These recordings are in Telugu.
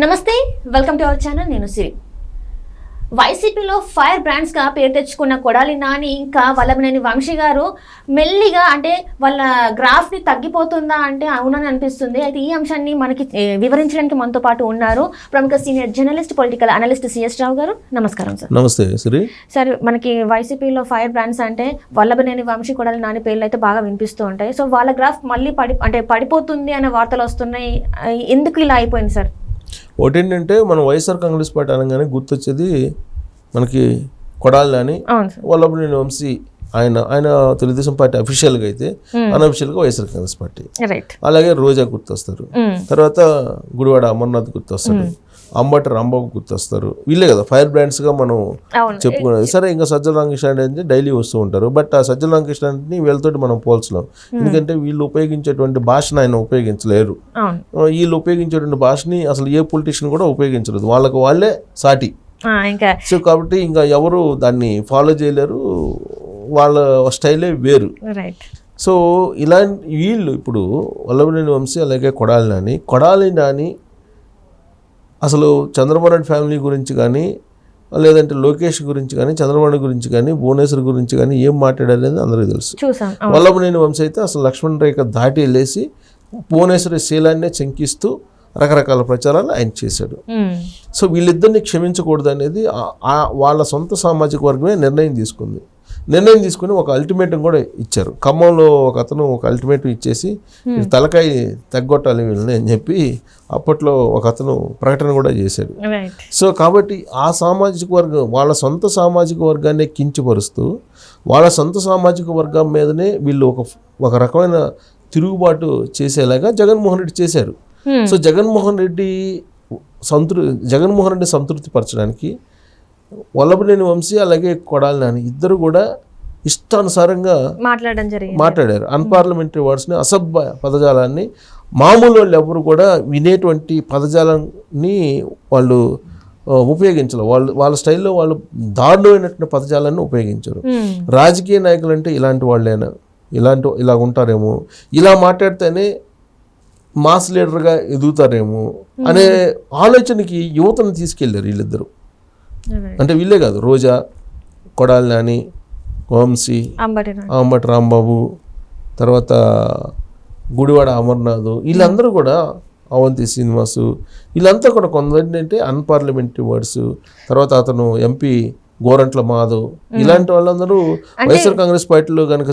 నమస్తే వెల్కమ్ టు అవర్ ఛానల్. నేను సిరి. వైసీపీలో ఫైర్ బ్రాండ్స్ గా పేరు తెచ్చుకున్న కొడాలి నాని ఇంకా వల్లభనేని వంశీ గారు మెల్లిగా అంటే వాళ్ళ గ్రాఫ్ ని తగ్గిపోతుందా అంటే అవునని అనిపిస్తుంది. అయితే ఈ అంశాన్ని మనకి వివరించడానికి మనతో పాటు ఉన్నారు ప్రముఖ senior journalist political analyst CS Rao garu. నమస్కారం సార్. నమస్తే సిరి. సార్, మనకి వైసీపీలో ఫైర్ బ్రాండ్స్ అంటే వల్లభనేని వంశీ కొడాలి నాని పేర్లు అయితే బాగా వినిపిస్తూ ఉంటాయి. సో వాళ్ళ గ్రాఫ్ మళ్ళీ పడిపోతుంది అనే వార్తలు వస్తున్నాయి. ఎందుకు ఇలా అయిపోయింది సార్? ఒకటేంటంటే మనం వైఎస్ఆర్ కాంగ్రెస్ పార్టీ అనగానే గుర్తొచ్చేది మనకి కొడాలి నాని, వల్లభనేని వంశీ. ఆయన తెలుగుదేశం పార్టీ అఫీషియల్గా అయితే అన్అఫీషియల్గా వైఎస్ఆర్ కాంగ్రెస్ పార్టీ. అలాగే రోజా గుర్తొస్తారు, తర్వాత గుడివాడ అమర్నాథ్ గుర్తొస్తారు, అంబటి రాంబాబు గుర్తొస్తారు. వీళ్ళే కదా ఫైర్ బ్రాండ్స్గా మనం చెప్పుకునేది. సరే, ఇంకా సజ్జల రామకృష్ణ అంటే డైలీ వస్తూ ఉంటారు. బట్ ఆ సజ్జల రామకృష్ణని వీళ్ళతోటి మనం పోల్చలేం. ఎందుకంటే వీళ్ళు ఉపయోగించేటువంటి భాషను ఆయన ఉపయోగించలేరు. వీళ్ళు ఉపయోగించేటువంటి భాషని అసలు ఏ పొలిటీషియన్ కూడా ఉపయోగించలేదు. వాళ్ళకు వాళ్ళే సాటి. సో కాబట్టి ఇంకా ఎవరు దాన్ని ఫాలో చేయలేరు. వాళ్ళ స్టైలే వేరు. సో ఇలాంటి వీళ్ళు ఇప్పుడు వల్లభనేని వంశీ అలాగే కొడాలి నాని అసలు చంద్రబాబు నాయుడు ఫ్యామిలీ గురించి కానీ, లేదంటే లోకేష్ గురించి కానీ, చంద్రబాబు నాయుడు గురించి కానీ, భువనేశ్వర్ గురించి కానీ ఏం మాట్లాడారనేది అందరికీ తెలుసు. వల్లభనేని వంశీ అయితే అసలు లక్ష్మణ్ రేఖ దాటి వెళ్ళేసి భువనేశ్వరి శీలాన్నే శంకిస్తూ రకరకాల ప్రచారాలు ఆయన చేశాడు. సో వీళ్ళిద్దరిని క్షమించకూడదు అనేది వాళ్ళ సొంత సామాజిక వర్గమే నిర్ణయం తీసుకుని ఒక అల్టిమేటం కూడా ఇచ్చారు. ఖమ్మంలో ఒక అతను ఒక అల్టిమేటం ఇచ్చేసి తలకాయ తగ్గొట్టాలి వీళ్ళని అని చెప్పి అప్పట్లో ఒక అతను ప్రకటన కూడా చేశాడు. సో కాబట్టి ఆ సామాజిక వర్గం వాళ్ళ సొంత సామాజిక వర్గాన్ని కించపరుస్తూ వాళ్ళ సొంత సామాజిక వర్గం మీదనే వీళ్ళు ఒక రకమైన తిరుగుబాటు చేసేలాగా జగన్మోహన్ రెడ్డి చేశారు. సో జగన్మోహన్ రెడ్డి సంతృప్తి పరచడానికి వల్లభనేని వంశీ అలాగే కొడాలి నాని ఇద్దరు కూడా ఇష్టానుసారంగా మాట్లాడారు. అన్పార్లమెంటరీ వర్డ్స్ని, అసభ్య పదజాలాన్ని మామూలు వాళ్ళు ఎవరు కూడా వినేటువంటి పదజాలాన్ని వాళ్ళు ఉపయోగించరు. వాళ్ళ స్టైల్లో వాళ్ళు దారుణమైనటువంటి పదజాలాన్ని ఉపయోగించారు. రాజకీయ నాయకులు అంటే ఇలాంటి వాళ్ళేనా, ఇలా ఉంటారేమో, ఇలా మాట్లాడితేనే మాస్ లీడర్గా ఎదుగుతారేమో అనే ఆలోచనకి యువతను తీసుకెళ్లారు వీళ్ళిద్దరు. అంటే వీళ్ళే కాదు, రోజా, కొడాలి నాని, వంశీ, అంబటి రాంబాబు, తర్వాత గుడివాడ అమర్నాథ్, వీళ్ళందరూ కూడా అవంతి శ్రీనివాసు, వీళ్ళంతా కూడా కొంతమంది అన్పార్లమెంటరీ వర్డ్స్, తర్వాత అతను ఎంపీ గోరంట్ల మాధవ్, ఇలాంటి వాళ్ళందరూ వైఎస్ఆర్ కాంగ్రెస్ పార్టీలో కనుక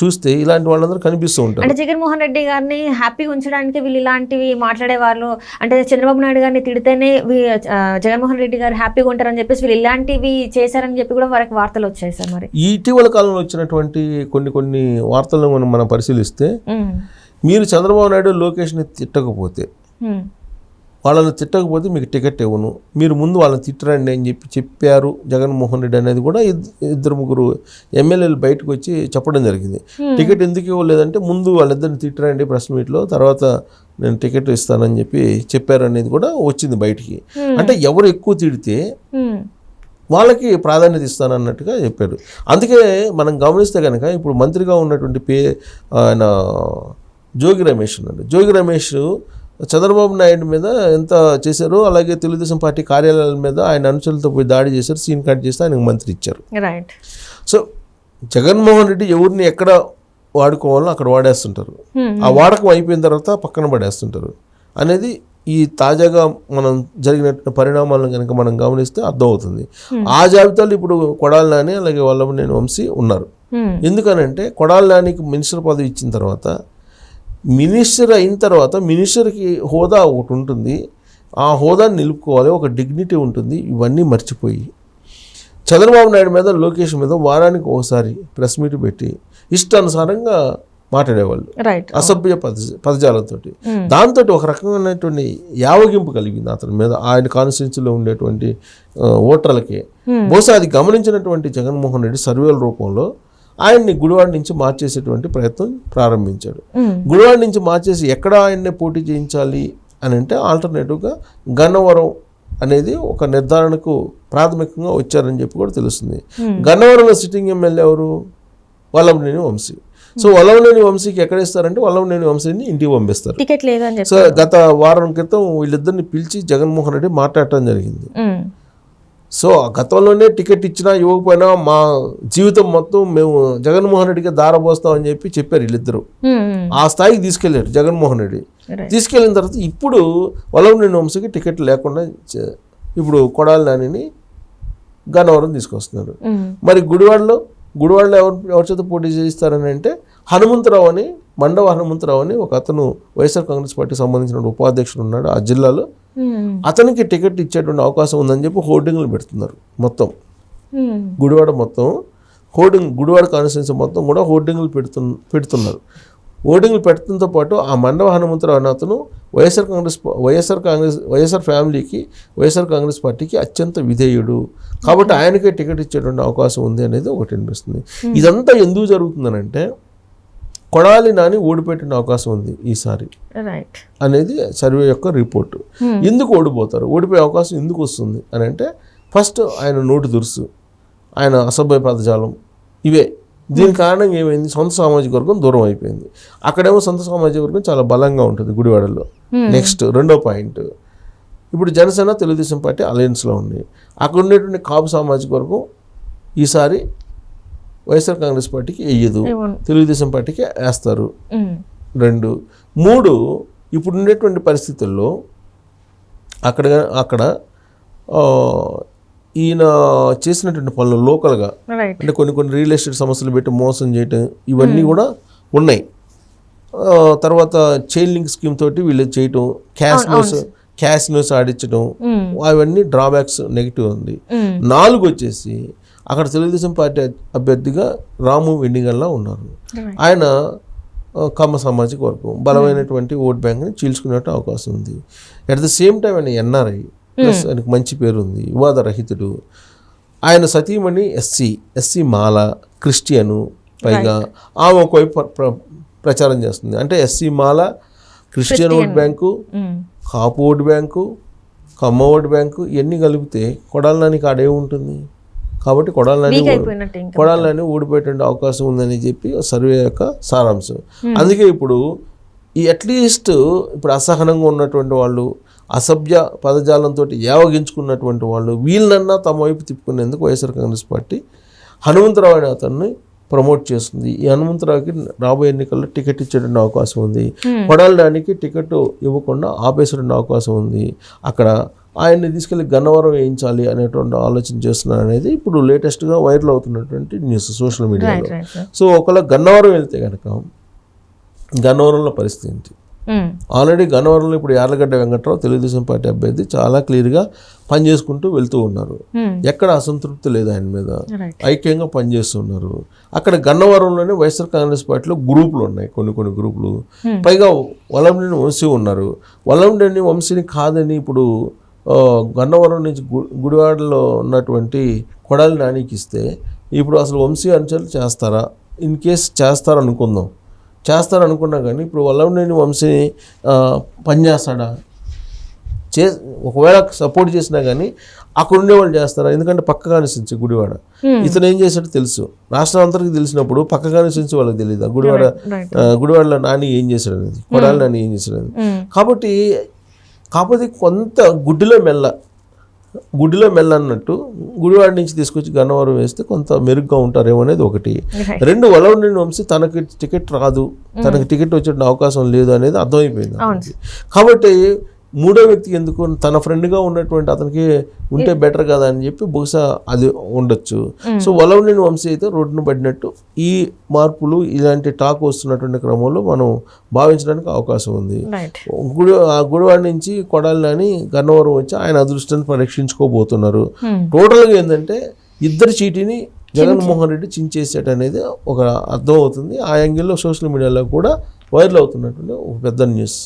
చూస్తే ఇలాంటి వాళ్ళందరూ కనిపిస్తూ ఉంటారు. అంటే జగన్మోహన్ రెడ్డి గారిని హ్యాపీగా ఉంచడానికి వీళ్ళు ఇలాంటివి మాట్లాడేవాళ్ళు. అంటే చంద్రబాబు నాయుడు గారిని తిడితేనే జగన్మోహన్ రెడ్డి గారు హ్యాపీగా ఉంటారని చెప్పేసి వీళ్ళు ఇలాంటివి చేశారని చెప్పి కూడా వారికి వార్తలు వచ్చాయి సార్. మరి ఈ ఇటీవల కాలంలో వచ్చినటువంటి కొన్ని వార్తలను మనం పరిశీలిస్తే, మీరు చంద్రబాబు నాయుడు లోకేష్ని తిట్టకపోతే వాళ్ళని తిట్టకపోతే మీకు టికెట్ ఇవ్వను, మీరు ముందు వాళ్ళని తిట్టరండి అని చెప్పారు జగన్మోహన్ రెడ్డి అనేది కూడా ఇద్దరు ముగ్గురు ఎమ్మెల్యేలు బయటకు వచ్చి చెప్పడం జరిగింది. టికెట్ ఎందుకు ఇవ్వలేదంటే ముందు వాళ్ళిద్దరిని తిట్టరండి ప్రెస్ మీట్లో, తర్వాత నేను టికెట్ ఇస్తానని చెప్పారు అనేది కూడా వచ్చింది బయటికి. అంటే ఎవరు ఎక్కువ తిడితే వాళ్ళకి ప్రాధాన్యత ఇస్తానన్నట్టుగా చెప్పాడు. అందుకే మనం గమనిస్తే కనుక ఇప్పుడు మంత్రిగా ఉన్నటువంటి ఆయన జోగి రమేష్ చంద్రబాబు నాయుడు మీద ఎంత చేశారో, అలాగే తెలుగుదేశం పార్టీ కార్యాలయాల మీద ఆయన అనుచరులతో పోయి దాడి చేశారు, సీన్ కట్ చేస్తే ఆయనకు మంత్రి ఇచ్చారు. సో జగన్మోహన్ రెడ్డి ఎవరిని ఎక్కడ వాడుకోవాలో అక్కడ వాడేస్తుంటారు. ఆ వాడకం అయిపోయిన తర్వాత పక్కన పడేస్తుంటారు అనేది ఈ తాజాగా మనం జరిగిన పరిణామాలను కనుక మనం గమనిస్తే అర్థమవుతుంది. ఆ జాబితాలో ఇప్పుడు కొడాలి నాని అలాగే వల్లభనేని వంశీ ఉన్నారు. ఎందుకనంటే కొడాలి నానికి మినిస్టర్ పదవి ఇచ్చిన తర్వాత, మినిస్టర్ అయిన తర్వాత మినిస్టర్కి హోదా ఒకటి ఉంటుంది, ఆ హోదాని నిలుపుకోవాలి, ఒక డిగ్నిటీ ఉంటుంది. ఇవన్నీ మర్చిపోయి చంద్రబాబు నాయుడు మీద, లోకేష్ మీద వారానికి ఒకసారి ప్రెస్ మీట్ పెట్టి ఇష్టానుసారంగా మాట్లాడేవాళ్ళు అసభ్య పదజాలంతో. దాంతో ఒక రకమైనటువంటి యావగింపు కలిగింది అతని మీద, ఆయన కాన్స్టిట్యున్సీలో ఉండేటువంటి ఓటర్లకి. బహుశా అది గమనించినటువంటి జగన్మోహన్ రెడ్డి సర్వేల రూపంలో ఆయన్ని గుడివాడ నుంచి మార్చేసేటువంటి ప్రయత్నం ప్రారంభించాడు. గుడివాడ నుంచి మార్చేసి ఎక్కడ ఆయన్నే పోటీ చేయించాలి అని అంటే ఆల్టర్నేటివ్గా గన్నవరం అనేది ఒక నిర్ధారణకు ప్రాథమికంగా వచ్చారని చెప్పి కూడా తెలుస్తుంది. గన్నవరంలో సిట్టింగ్ ఎమ్మెల్యే ఎవరు? వల్లభనేని వంశీ. సో వల్లభనేని వంశీకి ఎక్కడ ఇస్తారంటే వల్లభనేని వంశీని ఇంటికి పంపిస్తారు. టికెట్ లేదని చెప్పి సో గత వారం క్రితం వీళ్ళిద్దరిని పిలిచి జగన్మోహన్ రెడ్డి మాట్లాడటం జరిగింది. సో గతంలోనే టికెట్ ఇచ్చినా ఇవ్వకపోయినా మా జీవితం మొత్తం మేము జగన్మోహన్ రెడ్డికి దారపోస్తామని చెప్పారు వీళ్ళిద్దరు. ఆ స్థాయికి తీసుకెళ్ళారు జగన్మోహన్ రెడ్డి. తీసుకెళ్ళిన తర్వాత ఇప్పుడు వల్లభనేని వంశీకి టికెట్ లేకుండా ఇప్పుడు కొడాలి నానిని గన్నవరం తీసుకొస్తున్నారు. మరి గుడివాడలో ఎవరి చేత పోటీ చేయిస్తారని అంటే హనుమంతరావు అని, మండవ హనుమంతరావు అని ఒక అతను వైఎస్ఆర్ కాంగ్రెస్ పార్టీకి సంబంధించిన ఉపాధ్యక్షుడు ఉన్నాడు ఆ జిల్లాలో. అతనికి టికెట్ ఇచ్చేటువంటి అవకాశం ఉందని చెప్పి హోర్డింగ్లు పెడుతున్నారు. మొత్తం గుడివాడ మొత్తం గుడివాడ కాన్స్టిట్యున్సీ మొత్తం కూడా హోర్డింగ్లు పెడుతున్నారు. హోర్డింగ్లు పెట్టడంతో పాటు ఆ మండవ హనుమంతరావు అనే అతను వైఎస్ఆర్ ఫ్యామిలీకి, వైఎస్ఆర్ కాంగ్రెస్ పార్టీకి అత్యంత విధేయుడు కాబట్టి ఆయనకే టికెట్ ఇచ్చేటువంటి అవకాశం ఉంది అనేది ఒకటి అనిపిస్తుంది. ఇదంతా ఎందుకు జరుగుతుందనంటే కొడాలి నాని ఓడిపోయేటువంటి అవకాశం ఉంది ఈసారి అనేది సర్వే యొక్క రిపోర్టు. ఎందుకు ఓడిపోతారు, ఓడిపోయే అవకాశం ఎందుకు వస్తుంది అని అంటే ఫస్ట్ ఆయన నోటి దురుసు, ఆయన అసభ్య పదజాలం, ఇవే దీనికి కారణంగా ఏమైంది, సొంత సామాజిక వర్గం దూరం అయిపోయింది. అక్కడేమో సొంత సామాజిక వర్గం చాలా బలంగా ఉంటుంది గుడివాడలో. నెక్స్ట్ రెండో పాయింట్, ఇప్పుడు జనసేన తెలుగుదేశం పార్టీ అలయన్స్లో ఉంది. అక్కడ ఉండేటువంటి కాపు సామాజిక వర్గం ఈసారి వైఎస్ఆర్ కాంగ్రెస్ పార్టీకి వేయదు, తెలుగుదేశం పార్టీకి వేస్తారు. 2, 3 ఇప్పుడు ఉండేటువంటి పరిస్థితుల్లో అక్కడ ఈయన చేసినటువంటి పనులు లోకల్గా అంటే కొన్ని రియల్ ఎస్టేట్ సమస్యలు పెట్టి మోసం చేయటం ఇవన్నీ కూడా ఉన్నాయి. తర్వాత చైల్డ్ లింక్ స్కీమ్ తోటి వీళ్ళు చేయటం, క్యాసినోస్ ఆడించడం, అవన్నీ డ్రాబ్యాక్స్ నెగిటివ్ ఉంది. 4 వచ్చేసి అక్కడ తెలుగుదేశం పార్టీ అభ్యర్థిగా రాము వెండిగల్లా ఉన్నారు. ఆయన కమ్మ సామాజిక వర్గం బలమైనటువంటి ఓట్ బ్యాంక్ని చీల్చుకునే అవకాశం ఉంది. అట్ ద సేమ్ టైం ఆయన ఎన్ఆర్ఐ ప్లస్ ఆయనకు మంచి పేరు ఉంది, వివాద రహితుడు. ఆయన సతీమణి ఎస్సీ మాల క్రిస్టియను, పైగా ఆమె ఒకవైపు ప్రచారం చేస్తుంది. అంటే ఎస్సీ మాల, క్రిస్టియన్ ఓట్ బ్యాంకు, కాపు ఓట్ బ్యాంకు, కమ్మ ఓట్ బ్యాంకు ఇవన్నీ కలిపితే కొడాలి నానికి ఆడే ఉంటుంది. కాబట్టి కొడాలి నాని ఓడిపోయేటువంటి అవకాశం ఉందని చెప్పి సర్వే యొక్క సారాంశం. అందుకే ఇప్పుడు ఈ అట్లీస్ట్ ఇప్పుడు అసహనంగా ఉన్నటువంటి వాళ్ళు, అసభ్య పదజాలంతో యావగించుకున్నటువంటి వాళ్ళు వీళ్ళన్నా తమ వైపు తిప్పుకునేందుకు వైఎస్ఆర్ కాంగ్రెస్ పార్టీ హనుమంతరావు అనే అతన్ని ప్రమోట్ చేస్తుంది. ఈ హనుమంతరావుకి రాబోయే ఎన్నికల్లో టికెట్ ఇచ్చేటువంటి అవకాశం ఉంది. కొడాలి నానికి టికెట్ ఇవ్వకుండా ఆపేసేటువంటి అవకాశం ఉంది. అక్కడ ఆయన్ని తీసుకెళ్ళి గన్నవరం వేయించాలి అనేటువంటి ఆలోచన చేస్తున్నారు అనేది ఇప్పుడు లేటెస్ట్గా వైరల్ అవుతున్నటువంటి న్యూస్ సోషల్ మీడియాలో. సో ఒకవేళ గన్నవరం వెళ్తే కనుక గన్నవరంలో పరిస్థితి ఏంటి? ఆల్రెడీ గన్నవరంలో ఇప్పుడు యార్లగడ్డ వెంకట్రావు తెలుగుదేశం పార్టీ అభ్యర్థి చాలా క్లియర్గా పనిచేసుకుంటూ వెళ్తూ ఉన్నారు. ఎక్కడ అసంతృప్తి లేదు ఆయన మీద, ఐక్యంగా పనిచేస్తున్నారు. అక్కడ గన్నవరంలోనే వైఎస్ఆర్ కాంగ్రెస్ పార్టీలో గ్రూపులు ఉన్నాయి, కొన్ని గ్రూపులు. పైగా వల్లభనేని వంశీ ఉన్నారు. వల్లభనేని వంశీని కాదని ఇప్పుడు గన్నవరం నుంచి గుడివాడలో ఉన్నటువంటి కొడాలి నానికి ఇస్తే ఇప్పుడు అసలు వంశీ అనుచరులు చేస్తారా? ఇన్ కేస్ చేస్తారనుకున్నా కానీ ఇప్పుడు వల్లభనేని వంశీని పనిచేస్తాడా? ఒకవేళ సపోర్ట్ చేసినా కానీ అక్కడ ఉండేవాళ్ళు చేస్తారా? ఎందుకంటే పక్క కాన్స్టిట్యున్సీ గుడివాడ. ఇతను ఏం చేశాడో తెలుసు, రాష్ట్రం అంతరికి తెలిసినప్పుడు పక్క కాన్స్టిట్యున్సీ వాళ్ళకి తెలియదు గుడివాడలో నాని ఏం చేశాడు అనేది, కొడాలి నాని ఏం చేశాడు అనేది. కాకపోతే కొంత గుడ్డిలో మెల్ల అన్నట్టు గుడివాడ నుంచి తీసుకొచ్చి గన్నవరం వేస్తే కొంత మెరుగ్గా ఉంటారేమో అనేది ఒకటి. 2 వల్లభనేని వంశీ తనకి టికెట్ రాదు, తనకి టికెట్ వచ్చే అవకాశం లేదు అనేది అర్థమైపోయింది. కాబట్టి మూడో వ్యక్తికి ఎందుకు, తన ఫ్రెండ్గా ఉన్నటువంటి అతనికి ఉంటే బెటర్ కదా అని చెప్పి బహుశా అది ఉండొచ్చు. సో వల్లభనేని వంశీ అయితే రోడ్డును పడినట్టు ఈ మార్పులు ఇలాంటి టాక్ వస్తున్నటువంటి క్రమంలో మనం భావించడానికి అవకాశం ఉంది. గుడివాడ నుంచి కొడాలి నాని గన్నవరం వచ్చి ఆయన అదృష్టాన్ని పరీక్షించుకోబోతున్నారు. టోటల్గా ఏంటంటే ఇద్దరు చీటీని జగన్మోహన్ రెడ్డి చించేసాడు అనేది ఒక అర్థం అవుతుంది. ఆ యాంగిల్లో సోషల్ మీడియాలో కూడా వైరల్ అవుతున్నటువంటి ఒక పెద్ద న్యూస్.